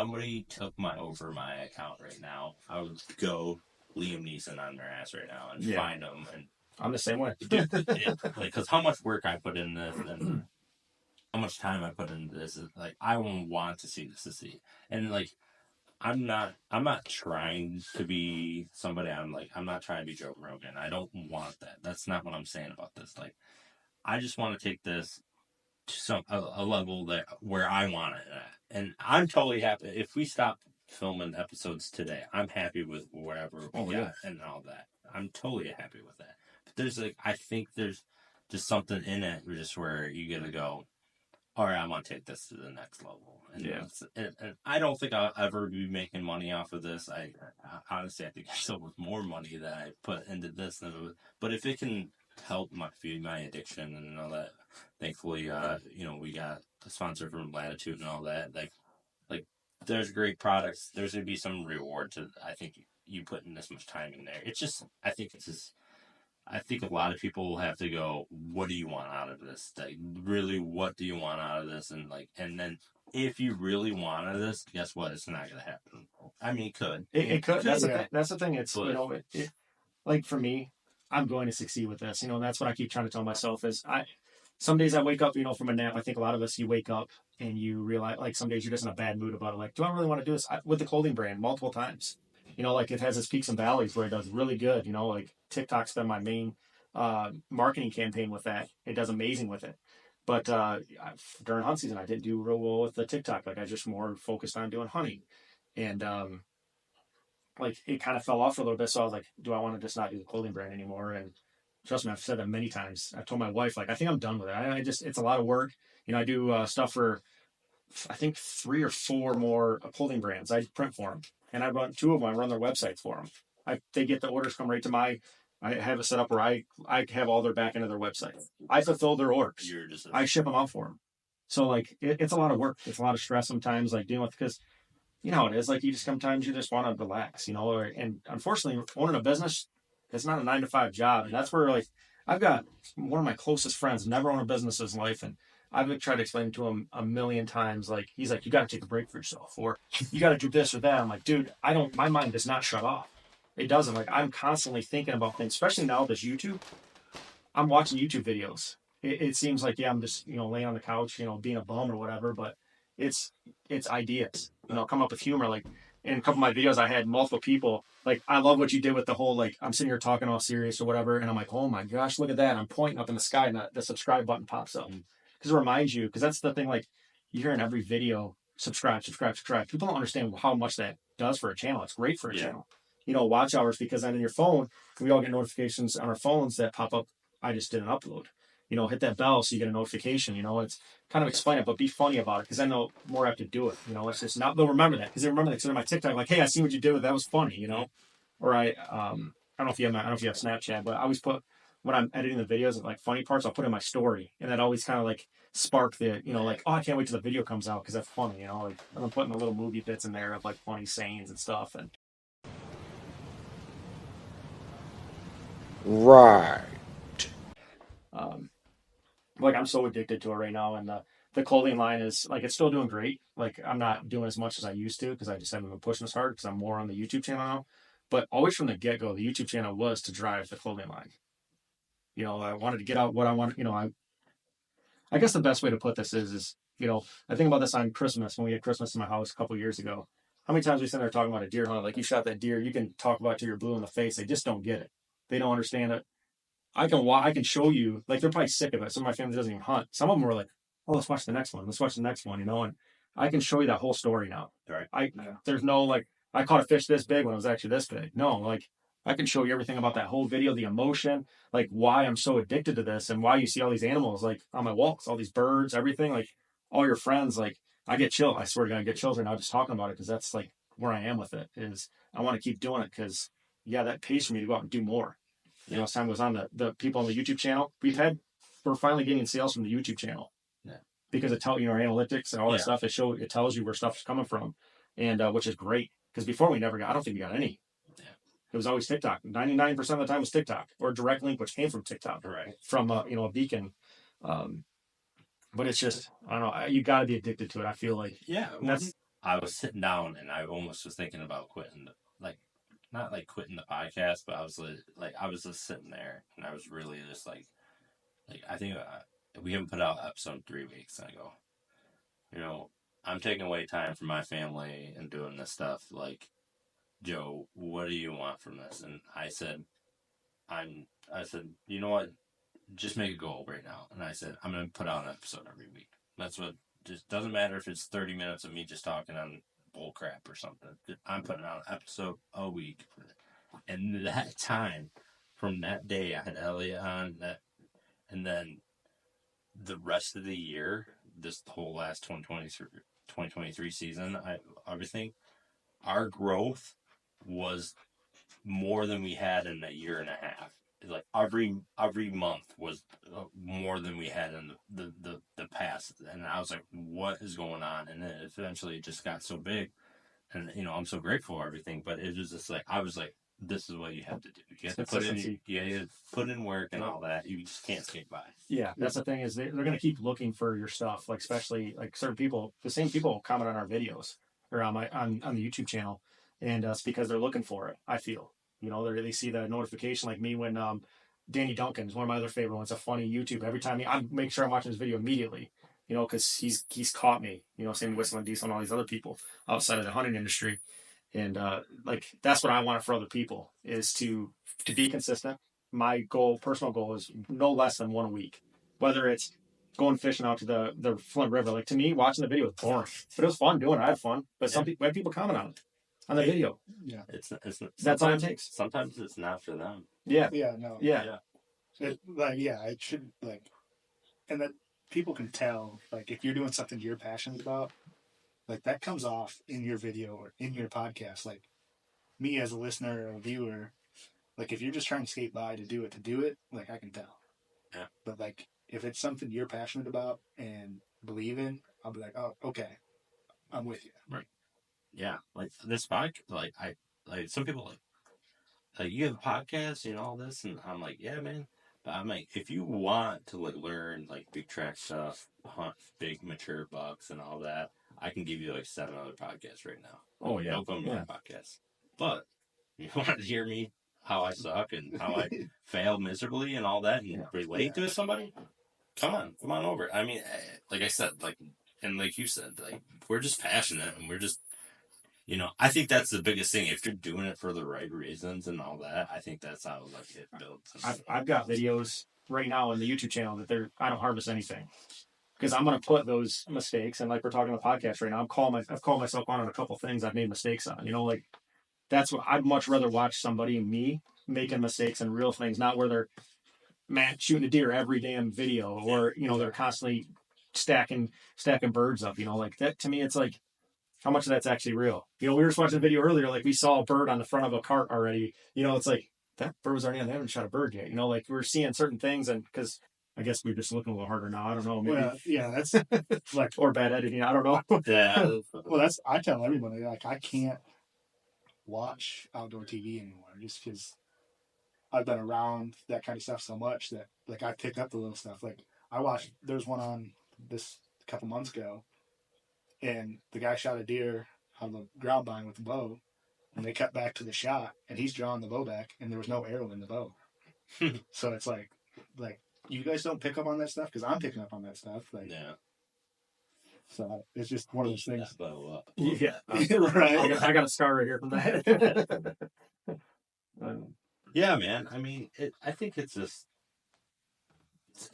somebody took my account right now, I would go Liam Neeson on their ass right now and find them and I'm the same way. dude, because how much work I put in this and how much time I put into this is like I want to see this to see and like I'm not trying to be somebody. I'm not trying to be Joe Rogan. I don't want that. That's not what I'm saying about this. Like I just want to take this to a level that where I want it at. And I'm totally happy if we stop filming episodes today. I'm happy with whatever we got and all that. I'm totally happy with that. But I think there's just something in it just where you gotta go, all right, I'm gonna take this to the next level. And I don't think I'll ever be making money off of this. I honestly, I think I still with more money that I put into this but if it can help feed my addiction and all that, thankfully, we got a sponsor from Latitude and all that. Like there's great products. There's gonna be some reward to. I think you putting this much time in there. It's just, I think it's just I think a lot of people will have to go, what do you want out of this? Like, really, what do you want out of this? And then if you really wanted this, guess what? It's not going to happen. I mean, it could. It could. That's the thing. It's, but, like for me, I'm going to succeed with this. That's what I keep trying to tell myself is some days I wake up, from a nap. I think a lot of us, you wake up and you realize, like, some days you're just in a bad mood about it. Like, do I really want to do this? With the clothing brand multiple times? Like it has its peaks and valleys where it does really good. Like TikTok's been my main marketing campaign with that. It does amazing with it. But during hunt season, I didn't do real well with the TikTok. Like I just more focused on doing hunting, and like it kind of fell off for a little bit. So I was like, do I want to just not do the clothing brand anymore? And trust me, I've said that many times. I told my wife, like, I think I'm done with it. I just, it's a lot of work. I do stuff for, I think 3 or 4 more clothing brands. I print for them, and I run 2 of them. I run their websites for them. They get the orders come right to my. I have it set up where I have all their back end of their website. I fulfill their orders. I ship them out for them. So like it's a lot of work. It's a lot of stress sometimes, like dealing with because how it is. Like you just sometimes you just want to relax, and unfortunately, owning a business, it's not a 9 to 5 job, and that's where like I've got one of my closest friends never owned a business in his life, and I've tried to explain to him a million times. Like he's like, you got to take a break for yourself, or you got to do this or that. I'm like, dude, I don't. My mind does not shut off. It doesn't. Like I'm constantly thinking about things, especially now with this YouTube. I'm watching YouTube videos. It seems like I'm just laying on the couch, being a bum or whatever, but it's ideas. Come up with humor. Like in a couple of my videos, I had multiple people. Like I love what you did with the whole like I'm sitting here talking all serious or whatever, and I'm like, oh my gosh, look at that! I'm pointing up in the sky, and the subscribe button pops up because it reminds you. Because that's the thing. Like you hear in every video, subscribe, subscribe, subscribe. People don't understand how much that does for a channel. It's great for a channel. Watch hours because then in your phone, we all get notifications on our phones that pop up. I just did an upload. Hit that bell so you get a notification. It's kind of explain it, but be funny about it because I know more have to do it. It's just not. They'll remember that because they remember that because they're my TikTok. Like, hey, I see what you did with that. Was funny. Or I don't know if you have Snapchat, but I always put when I'm editing the videos like funny parts, I'll put in my story, and that always kind of like spark the like oh I can't wait till the video comes out because that's funny. Like I'm putting the little movie bits in there of like funny sayings and stuff and. Right. Like I'm so addicted to it right now, and the clothing line is like it's still doing great. Like I'm not doing as much as I used to because I just haven't been pushing as hard because I'm more on the YouTube channel now. But always from the get go, the YouTube channel was to drive the clothing line. I wanted to get out what I want. I guess the best way to put this is I think about this on Christmas when we had Christmas in my house a couple years ago. How many times we sit there talking about a deer hunt? Like you shot that deer, you can talk about it till you're blue in the face. They just don't get it. They don't understand it. I can show you, like they're probably sick of it. Some of my family doesn't even hunt. Some of them were like, oh, let's watch the next one. Let's watch the next one, and I can show you that whole story now. Right. There's no like, I caught a fish this big when it was actually this big. No, like I can show you everything about that whole video, the emotion, like why I'm so addicted to this and why you see all these animals like on my walks, all these birds, everything, like all your friends, like I get chills. I swear to God, I get chills right now just talking about it because that's like where I am with it is I want to keep doing it because that pays for me to go out and do more. As time goes on, the people on the YouTube channel, we're finally getting sales from the YouTube channel. Yeah. Because it tells our analytics and all that stuff. It tells you where stuff's coming from, and which is great. Because before I don't think we got any. Yeah. It was always TikTok. 99% of the time was TikTok or direct link, which came from TikTok, right? From a beacon. But it's just I don't know. You got to be addicted to it. I feel like yeah. I was sitting down and I almost was thinking about quitting, like not like quitting the podcast, but I was like I was just sitting there and I was really just like I think we haven't put out episode in 3 weeks, and I go, you know, I'm taking away time from my family and doing this stuff. Like, Joe, what do you want from this? And I said, you know what? Just make a goal right now. And I said, I'm going to put out an episode every week. That's what, just doesn't matter if it's 30 minutes of me just talking on bull crap or something. I'm putting out an episode a week. And that time, from that day, I had Elliot on that, and then the rest of the year, this whole last 2023 season, everything, our growth was more than we had in a year and a half. Like every month was more than we had in the past, and I was like, "What is going on?" And then eventually, it just got so big, and I'm so grateful for everything. But it was just like I was like, "This is what you have to do. You have to put in work and all that. You just can't skate by." Yeah, that's the thing is they're going to keep looking for your stuff, like especially like certain people. The same people comment on our videos or on on the YouTube channel, and it's because they're looking for it. I feel they see the notification like me when Danny Duncan is one of my other favorite ones. A funny YouTube. Every time I make sure I'm watching his video immediately, because he's caught me. Same with Whistling Diesel and all these other people outside of the hunting industry, and like that's what I want for other people is to be consistent. My personal goal, is no less than one a week. Whether it's going fishing out to the Flint River, like to me, watching the video was boring, but it was fun doing it. I had fun, but some people, people comment on the video. Yeah, it's that's all it takes. Sometimes it's not for them. Yeah, no, yeah. It should and that people can tell if you're doing something you're passionate about, that comes off in your video or in your podcast. Like me as a listener or a viewer, if you're just trying to skate by to do it, I can tell. Yeah. But if it's something you're passionate about and believe in, I'll be like, oh, okay, I'm with you. Right. Yeah. Like this podcast, some people like you have a podcast and all this, and I'm like, yeah, man. But I'm like, if you want to learn big track stuff, hunt big mature bucks and all that, I can give you 7 other podcasts right now. Oh yeah, no come my podcast. But you want to hear me how I suck and how I fail miserably and all that, and relate to somebody? Come on over. I mean, like I said, and like you said, we're just passionate and we're just. I think that's the biggest thing. If you're doing it for the right reasons and all that, I think that's how it builds. I've got videos right now on the YouTube channel that I don't harvest anything because I'm going to put those mistakes, and like we're talking about podcast right now, I've called myself on a couple things I've made mistakes on. That's what I'd much rather watch me making mistakes and real things, not where they're shooting a deer every damn video or they're constantly stacking birds up. That to me, it's like. How much of that's actually real? We were just watching a video earlier, we saw a bird on the front of a cart already. It's like that bird was already on. They haven't shot a bird yet. We're seeing certain things, and because I guess we're just looking a little harder now. I don't know. Maybe. That's or bad editing. I don't know. Yeah. Well, I tell everybody I can't watch outdoor TV anymore just because I've been around that kind of stuff so much that I pick up the little stuff. I watched. There's one on this a couple months ago. And the guy shot a deer on the ground blind with a bow, and they cut back to the shot, and he's drawing the bow back, and there was no arrow in the bow. So it's like you guys don't pick up on that stuff because I'm picking up on that stuff. Yeah. So it's just one of those things. Bow up. Yeah. Right. I got a scar right here from that. Yeah, man. I mean, I think it's just.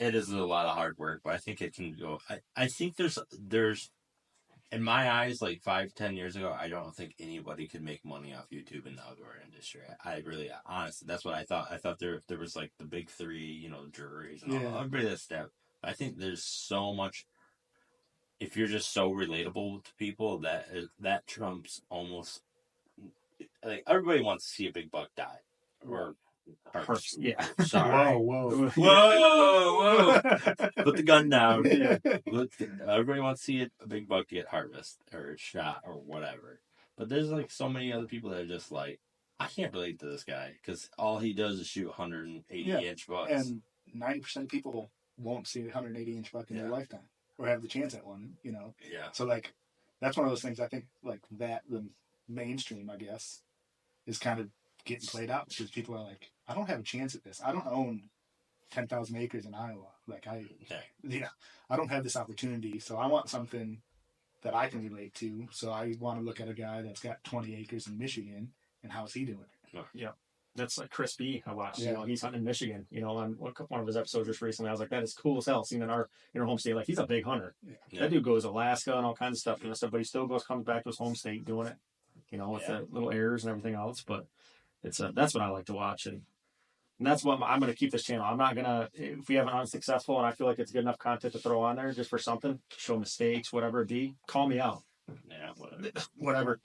It is a lot of hard work, but I think it can go. I think there's. In my eyes, 5-10 years ago, I don't think anybody could make money off YouTube in the outdoor industry. I really, honestly, that's what I thought. I thought there was the big three, juries and all. Everybody that's that. I think there's so much. If you're just so relatable to people, that trumps almost. Everybody wants to see a big buck die, or yeah. Sorry. Whoa. Put the gun down. Yeah. Everybody wants to see a big buck get harvested or shot or whatever. But there's so many other people that are just I can't relate to this guy because all he does is shoot 180-inch bucks. And 90% of people won't see a 180-inch buck in their lifetime or have the chance at one, Yeah. So that's one of those things. I think like that the mainstream, I guess, is kind of getting played out because people are like, I don't have a chance at this. I don't own 10,000 acres in Iowa. Like I don't have this opportunity. So I want something that I can relate to. So I want to look at a guy that's got 20 acres in Michigan and how's he doing it? Yeah. That's like Chris B. I watched. Yeah. You know, he's hunting in Michigan. You know, on one of his episodes just recently, I was like, that is cool as hell. Seeing in our home state, like he's a big hunter. Yeah. That dude goes Alaska and all kinds of stuff and stuff, but he still comes back to his home state doing it. You know, with the little errors and everything else. But it's that's what I like to watch, and that's what I'm going to keep this channel. I'm not going to, if we have an unsuccessful and I feel like it's good enough content to throw on there just for something, show mistakes, whatever it be, call me out. Yeah, whatever.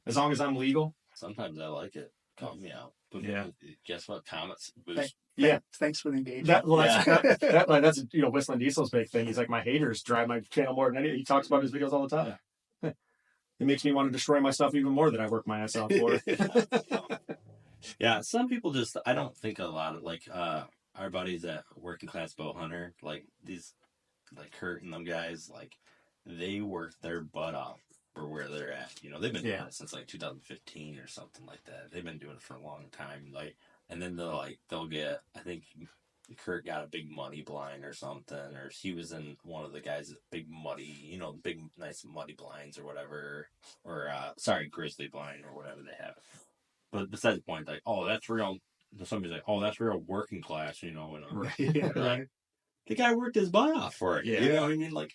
As long as I'm legal. Sometimes I like it. Call me out. But yeah. Guess what? Comments boost. Thanks for the engagement. That's Whistling Diesel's big thing. He's like, my haters drive my channel more than anything. He talks about his videos all the time. It makes me want to destroy my stuff even more that I work my ass out for. Yeah, some people just, I don't think a lot of, like, our buddies at Working Class Bow Hunter, like, these, like, Kurt and them guys, like, they work their butt off for where they're at. You know, they've been doing it since, like, 2015 or something like that. They've been doing it for a long time. Like, and then they'll get, I think Kurt got a big muddy blind or something, or he was in one of the guys' big muddy, big, nice muddy blinds or whatever, or, grizzly blind or whatever they have. But besides the point, like, oh, that's real. Somebody's like, oh, that's real working class, and right. The guy worked his butt off for it. Yeah. You know what I mean? Like,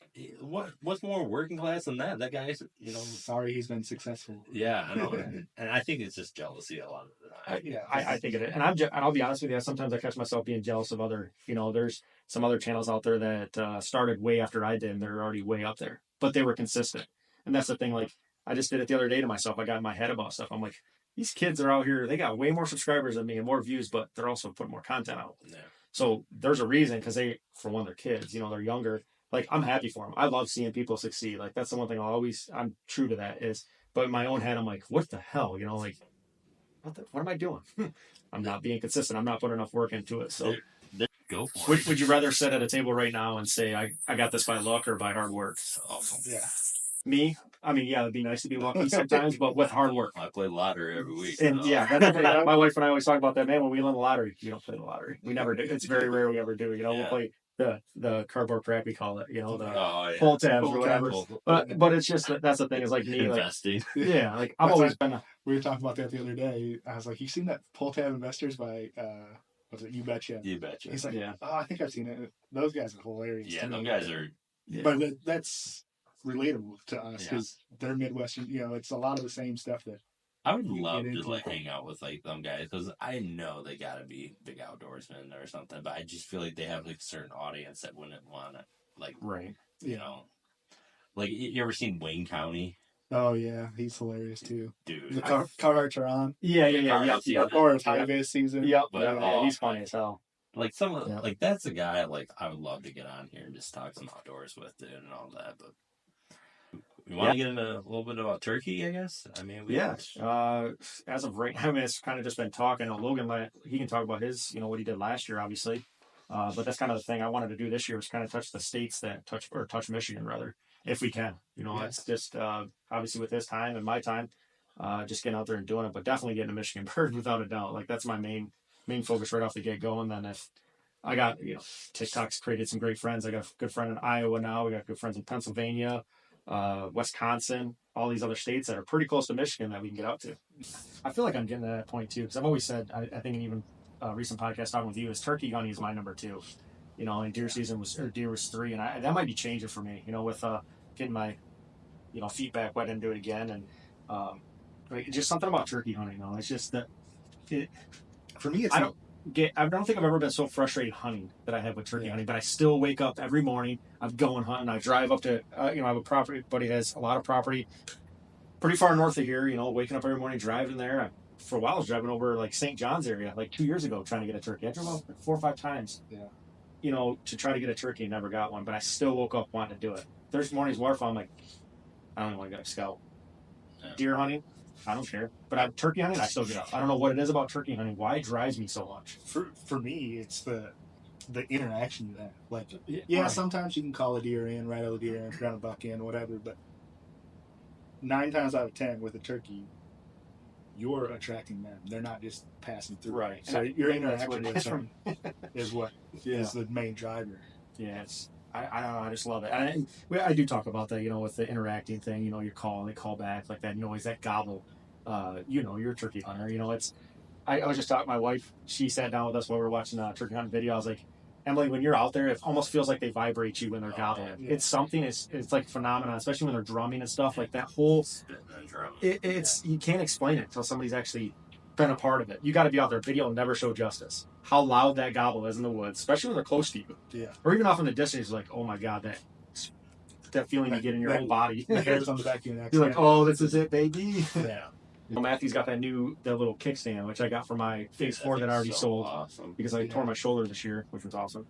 what's more working class than that? That guy's, Sorry he's been successful. Yeah, I know. And I think it's just jealousy a lot of the time. I think it is. And I'll be honest with you, sometimes I catch myself being jealous of other, there's some other channels out there that started way after I did, and they're already way up there. But they were consistent. And that's the thing, like, I just did it the other day to myself. I got in my head about stuff. I'm like, these kids are out here, they got way more subscribers than me and more views, but they're also putting more content out. Yeah. So there's a reason, because for one, they're kids, they're younger. Like, I'm happy for them. I love seeing people succeed. Like, that's the one thing I'm true to that is, but in my own head, I'm like, what the hell? Like, what am I doing? I'm not being consistent. I'm not putting enough work into it. So go for it. Would you rather sit at a table right now and say, I got this by luck or by hard work? Awesome. Yeah. Me? I mean, yeah, it'd be nice to be lucky sometimes, but with hard work. I play lottery every week. And my wife and I always talk about that. Man, when we win the lottery, we don't play the lottery. We never do. It's very rare we ever do. We'll play the cardboard crap, we call it. The pull tabs or whatever. But it's just that's the thing. Is like me, investing. Like I've always been. We were talking about that the other day. I was like, "You seen that pull tab investors by was it You Betcha?" You Betcha. He's like, "Oh, I think I've seen it. Those guys are hilarious." Yeah, those guys are. Yeah. But that's relatable to us because they're Midwestern. It's a lot of the same stuff that I would love to hang out with them guys because I know they gotta be big outdoorsmen or something, but I just feel like they have a certain audience that wouldn't want to right. Like you ever seen Wayne County? Oh yeah, he's hilarious too, dude. The Carhartts are on. Yeah. Or high vis season. Yep. He's funny as hell. Like that's a guy I would love to get on here and just talk some outdoors with it and all that, but. We want to get into a little bit about turkey, I guess. I mean, as of right now, it's kind of just been talking. Logan, he can talk about his, what he did last year, obviously. But that's kind of the thing I wanted to do this year was kind of touch the states that touch Michigan rather, if we can. It's just obviously with his time and my time, just getting out there and doing it, but definitely getting a Michigan bird without a doubt. Like that's my main focus right off the get go. And then if I got TikTok's created some great friends. I got a good friend in Iowa now. We got good friends in Pennsylvania. Wisconsin, all these other states that are pretty close to Michigan that we can get out to. I feel like I'm getting to that point too, because I've always said, I think in even a recent podcast talking with you, is turkey hunting is my number 2. And deer season deer was 3, and that might be changing for me. With getting my feet back wet and do it again, and just something about turkey hunting. It's just that for me, it's I don't think I've ever been so frustrated hunting that I have with turkey hunting, but I still wake up every morning. I'm going hunting. I drive up to, I have a property, buddy has a lot of property pretty far north of here, waking up every morning, driving there. For a while, I was driving over like St. John's area, like 2 years ago, trying to get a turkey. I drove out 4 or 5 times, to try to get a turkey and never got one, but I still woke up wanting to do it. There's mornings where I'm like, I don't even want to get a scout. Yeah. Deer hunting, I don't care. But turkey hunting, I still get up. I don't know what it is about turkey hunting. Why it drives me so much. For me, it's the interaction you have. Like, right. Sometimes you can call a deer in, rattle a deer in, run a buck in, whatever. But 9 times out of 10 with a turkey, you're attracting them. They're not just passing through. Right. So And your I think that's interaction what- with them is what Yeah. is the main driver. Yeah, I don't know. I just love it. I do talk about that, with the interacting thing. You call and they call back like that. Always that gobble. You're a turkey hunter. I was just talking to my wife. She sat down with us while we were watching a turkey hunting video. I was like, Emily, when you're out there, it almost feels like they vibrate you when they're gobbling. yeah. It's something. It's like a phenomenon, especially when they're drumming and stuff like that. Whole it's you can't explain it until somebody's actually been a part of it. You got to be out there. Video will never show justice. How loud that gobble is in the woods, especially when they're close to you, Yeah. or even off in the distance. You're like, oh my god, that feeling you get in your whole body. The hairs on the back of your neck. You're like, oh, this is it, baby. Yeah. Matthew's got that little kickstand, which I got for my Phase 4 that I already sold Awesome. because I tore my shoulder this year, which was awesome.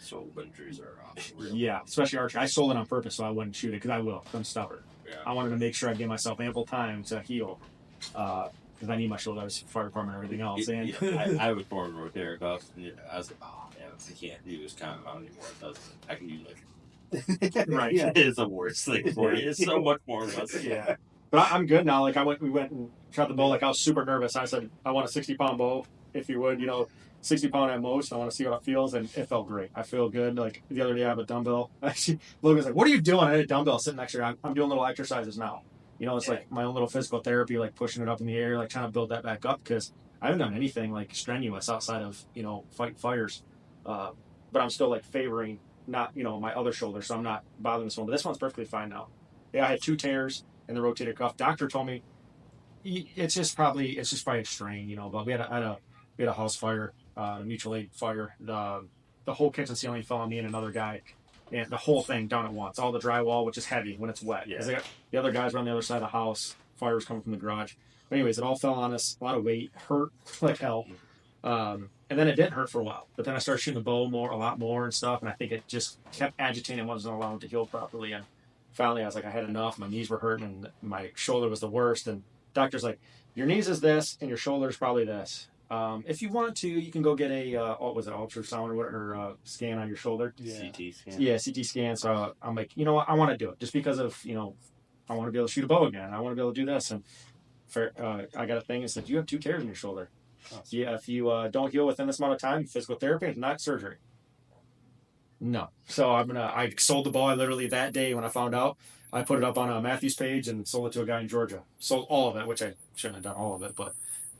Shoulder injuries are awesome. Yeah, especially archery. I sold it on purpose so I wouldn't shoot it because I will. I'm stubborn. Yeah. I wanted to make sure I gave myself ample time to heal because I need my shoulder. I was fire department and everything else. And I have a torn rotator cuff, and I was like, oh man, I can't do this kind of amount anymore. I can do right, Yeah. it is the worst thing for you. It's so much more muscle. yeah. But I'm good now. Like we went and shot the bow. Like I was super nervous. I said, I want a 60-pound bow, if you would. 60-pound at most. I want to see what it feels, and it felt great. I feel good. Like the other day, I have a dumbbell. Actually, Logan's like, "What are you doing?" I had a dumbbell sitting next to her. I'm doing little exercises now. It's like my own little physical therapy, like pushing it up in the air, like trying to build that back up because I haven't done anything like strenuous outside of fighting fires. But I'm still like favoring not my other shoulder, so I'm not bothering this one. But this one's perfectly fine now. Yeah, I had 2 tears in the rotator cuff. Doctor told me it's just probably a strain, But we had a house fire, a mutual aid fire. The whole kitchen ceiling fell on me and another guy, and the whole thing down at once. All the drywall, which is heavy when it's wet. Yeah. The other guys were on the other side of the house. Fire was coming from the garage. But anyways, it all fell on us. A lot of weight, hurt like hell. And then it didn't hurt for a while. But then I started shooting the bow a lot more and stuff. And I think it just kept agitating and wasn't allowing it to heal properly. And finally, I was like, I had enough. My knees were hurting and my shoulder was the worst. And doctor's like, your knees is this and your shoulder is probably this. If you want to, you can go get a ultrasound or whatever scan on your shoulder. Yeah. CT scan. Yeah, CT scan. So I'm like, what? I want to do it just because of I want to be able to shoot a bow again. I want to be able to do this. And I got a thing that said you have 2 tears in your shoulder. Yeah, if you don't heal within this amount of time, physical therapy, not surgery. No. So I sold the bow. I literally that day when I found out, I put it up on a Matthew's page and sold it to a guy in Georgia. Sold all of it, which I shouldn't have done all of it, but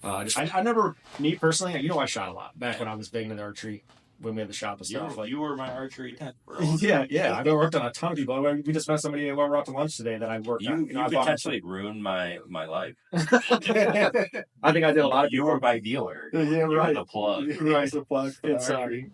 I never, me personally, I shot a lot back when I was big into archery when we had the shop and stuff. You were my archery tech, bro. Yeah. I've worked on a ton of people. We just met somebody while we were out to lunch today that I worked on. You potentially ruined my life. I think I did a lot of You people. were my dealer. Yeah, You were right. the plug. Right. The plug for It's archery.